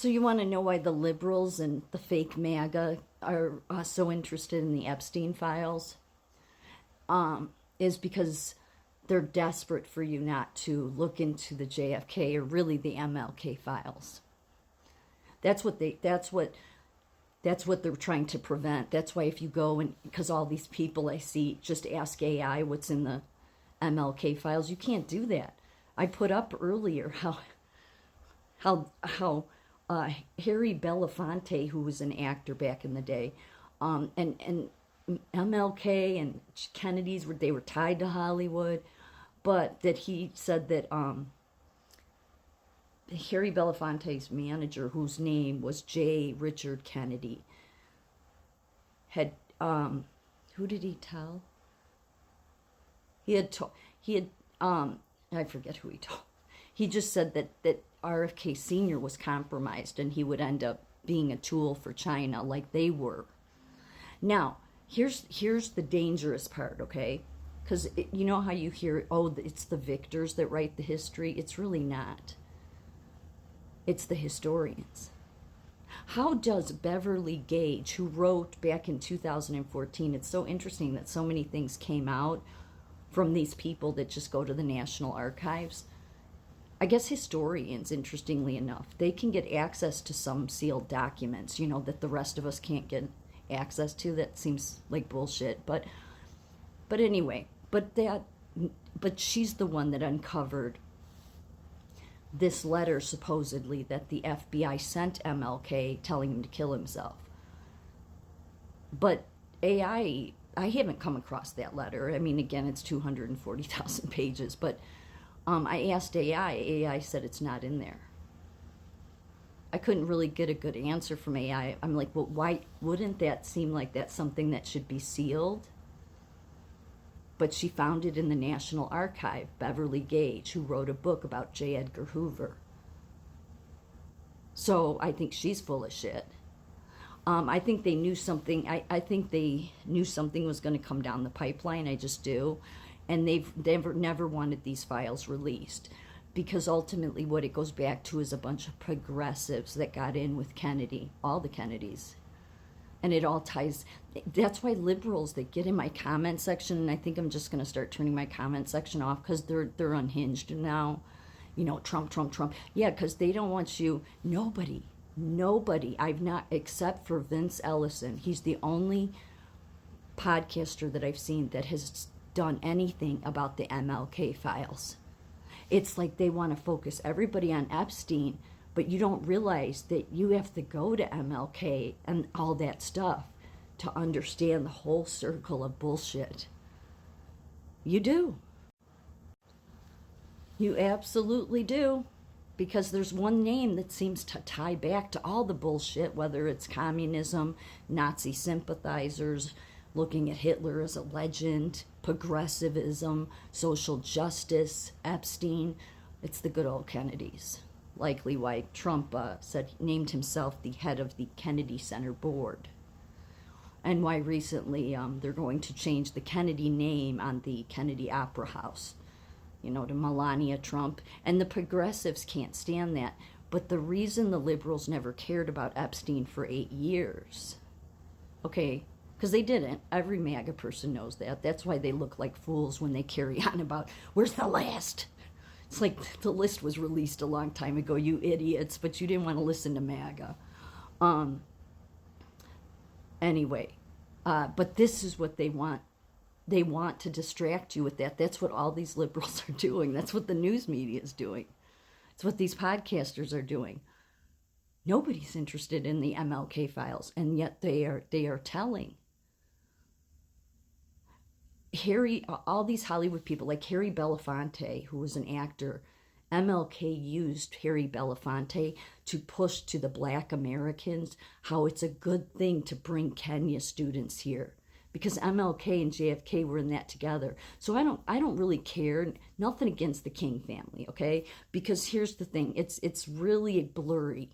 So you want to know why the liberals and the fake MAGA are so interested in the Epstein files? Is because they're desperate for you not to look into the JFK or really the MLK files. That's what they're trying to prevent. That's why if you go and because all these people I see just ask AI what's in the MLK files, you can't do that. I put up earlier how Harry Belafonte, who was an actor back in the day, and MLK and Kennedy's they were tied to Hollywood, but that he said that Harry Belafonte's manager, whose name was J. Richard Kennedy, had who did he tell? I forget who he told. He just said that RFK Sr. was compromised and he would end up being a tool for China like they were. Now, here's the dangerous part, okay? Because you know how you hear, oh, it's the victors that write the history? It's really not. It's the historians. How does Beverly Gage, who wrote back in 2014, it's so interesting that so many things came out from these people that just go to the National Archives. I guess historians, interestingly enough, they can get access to some sealed documents, that the rest of us can't get access to. That seems like bullshit. But anyway, but she's the one that uncovered this letter supposedly that the FBI sent MLK telling him to kill himself. But I haven't come across that letter. I mean, again, it's 240,000 pages, but I asked AI. AI said it's not in there. I couldn't really get a good answer from AI. I'm like, well, why wouldn't that seem like that's something that should be sealed? But she found it in the National Archive, Beverly Gage, who wrote a book about J. Edgar Hoover. So I think she's full of shit. I think they knew something. I think they knew something was going to come down the pipeline. I just do. And they've never wanted these files released. Because ultimately what it goes back to is a bunch of progressives that got in with Kennedy, all the Kennedys. And it all ties. That's why liberals, they get in my comment section, and I think I'm just going to start turning my comment section off because they're unhinged now. Trump, Trump, Trump. Yeah, because they don't want you. Nobody. I've not, except for Vince Ellison. He's the only podcaster that I've seen that has done anything about the MLK files. It's like they want to focus everybody on Epstein, but you don't realize that you have to go to MLK and all that stuff to understand the whole circle of bullshit. You do. You absolutely do. Because there's one name that seems to tie back to all the bullshit, whether it's communism, Nazi sympathizers, looking at Hitler as a legend, progressivism, social justice, Epstein. It's the good old Kennedys. Likely why Trump named himself the head of the Kennedy Center board. And why recently they're going to change the Kennedy name on the Kennedy Opera House, to Melania Trump. And the progressives can't stand that. But the reason the liberals never cared about Epstein for 8 years, okay, because they didn't. Every MAGA person knows that. That's why they look like fools when they carry on about, where's the list? It's like the list was released a long time ago, you idiots, but you didn't want to listen to MAGA. Anyway, but this is what they want. They want to distract you with that. That's what all these liberals are doing. That's what the news media is doing. It's what these podcasters are doing. Nobody's interested in the MLK files, and yet they are telling. All these Hollywood people, like Harry Belafonte, who was an actor, MLK used Harry Belafonte to push to the Black Americans how it's a good thing to bring Kenya students here. Because MLK and JFK were in that together. So I don't really care. Nothing against the King family, okay? Because here's the thing. It's really blurry.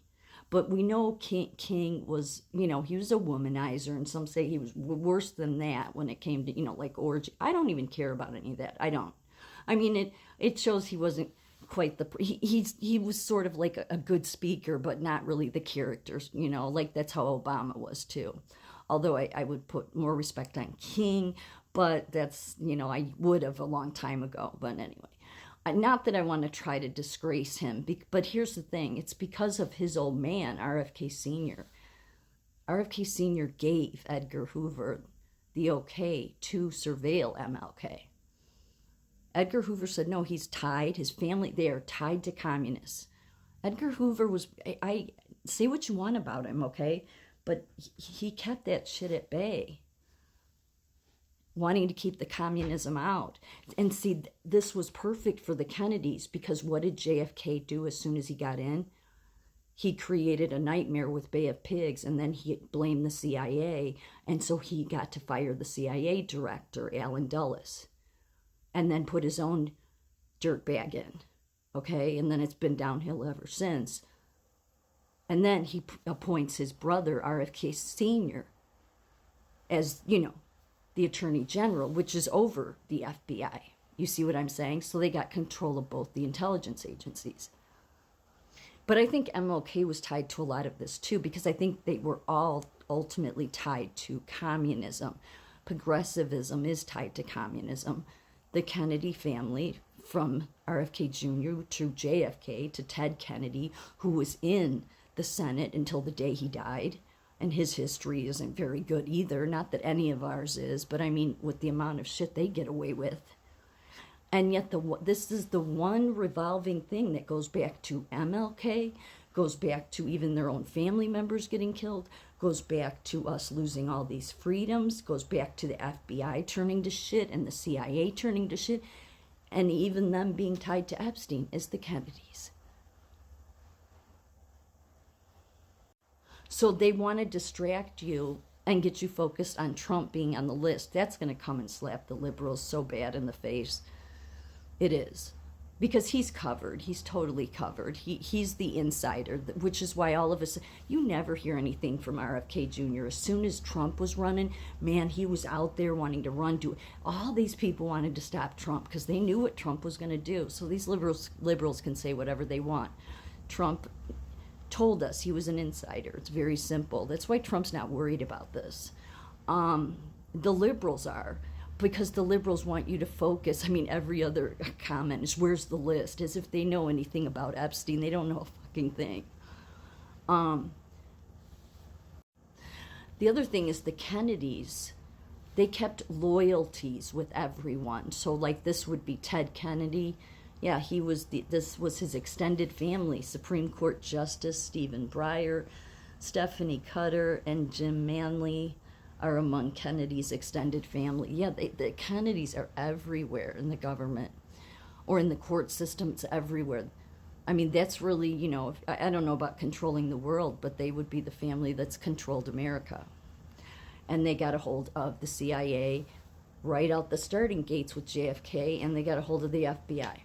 But we know King was, he was a womanizer, and some say he was worse than that when it came to, like orgy. I don't even care about any of that. I don't. I mean, it shows he wasn't quite the he was sort of like a good speaker, but not really the characters, you know, like that's how Obama was too. Although I would put more respect on King, but that's, you know, I would have a long time ago. But anyway, not that I want to try to disgrace him, but here's the thing: it's because of his old man, RFK Sr. RFK Sr. gave Edgar Hoover the okay to surveil MLK. Edgar Hoover said, no, he's tied. His family, they are tied to communists. Edgar Hoover was, I say what you want about him, okay? But he kept that shit at bay, wanting to keep the communism out. And see, this was perfect for the Kennedys, because what did JFK do as soon as he got in? He created a nightmare with Bay of Pigs, and then he blamed the CIA, and so he got to fire the CIA director, Allen Dulles, and then put his own dirtbag in, okay? And then it's been downhill ever since. And then he appoints his brother, RFK Sr., as, you know, the Attorney General, which is over the FBI. You see what I'm saying? So they got control of both the intelligence agencies. But I think MLK was tied to a lot of this too, because I think they were all ultimately tied to communism. Progressivism is tied to communism. The Kennedy family, from RFK Jr. to JFK to Ted Kennedy, who was in the Senate until the day he died, and his history isn't very good either. Not that any of ours is, but I mean, with the amount of shit they get away with. And yet this is the one revolving thing that goes back to MLK, goes back to even their own family members getting killed, goes back to us losing all these freedoms, goes back to the FBI turning to shit and the CIA turning to shit, and even them being tied to Epstein is the Kennedys. So they want to distract you and get you focused on Trump being on the list. That's going to come and slap the liberals so bad in the face. It is. Because he's covered. He's totally covered. He's the insider, which is why all of us, you never hear anything from RFK Jr. As soon as Trump was running, man, he was out there wanting to run. All these people wanted to stop Trump because they knew what Trump was going to do. So these liberals can say whatever they want. Trump told us he was an insider. It's very simple. That's why Trump's not worried about this. The liberals are. Because the liberals want you to focus. I mean, every other comment is, where's the list? As if they know anything about Epstein. They don't know a fucking thing. The other thing is the Kennedys, they kept loyalties with everyone. So like this would be Ted Kennedy. Yeah, this was his extended family. Supreme Court Justice Stephen Breyer, Stephanie Cutter, and Jim Manley are among Kennedy's extended family. Yeah, the Kennedys are everywhere in the government or in the court systems, everywhere. I mean, that's really, you know, I don't know about controlling the world, but they would be the family that's controlled America. And they got a hold of the CIA right out the starting gates with JFK, and they got a hold of the FBI.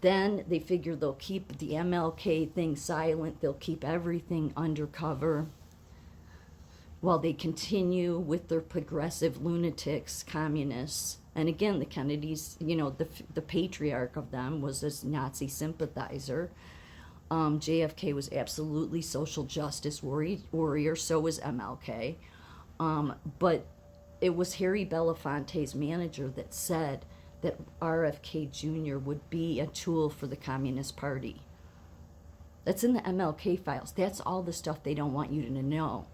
Then they figure they'll keep the MLK thing silent, they'll keep everything undercover, while they continue with their progressive lunatics, communists. And again, the Kennedys, you know, the patriarch of them was this Nazi sympathizer. JFK was absolutely social justice warrior, so was MLK. But it was Harry Belafonte's manager that said that RFK Jr. would be a tool for the Communist Party. That's in the MLK files. That's all the stuff they don't want you to know.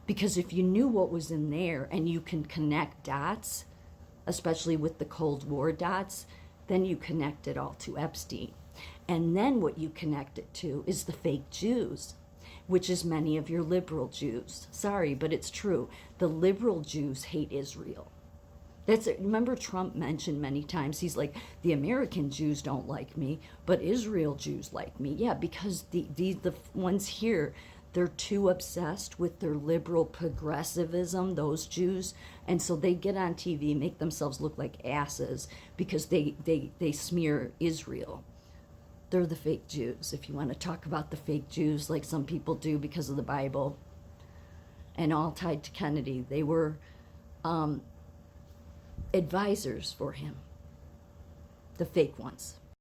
Because if you knew what was in there and you can connect dots, especially with the Cold War dots, then you connect it all to Epstein. And then what you connect it to is the fake Jews, which is many of your liberal Jews. Sorry, but it's true. The liberal Jews hate Israel. Remember Trump mentioned many times, he's like, the American Jews don't like me, but Israel Jews like me. Yeah, because the ones here, they're too obsessed with their liberal progressivism, those Jews, and so they get on TV, make themselves look like asses because they smear Israel. They're the fake Jews, if you want to talk about the fake Jews like some people do because of the Bible, and all tied to Kennedy. They were advisors for him, the fake ones.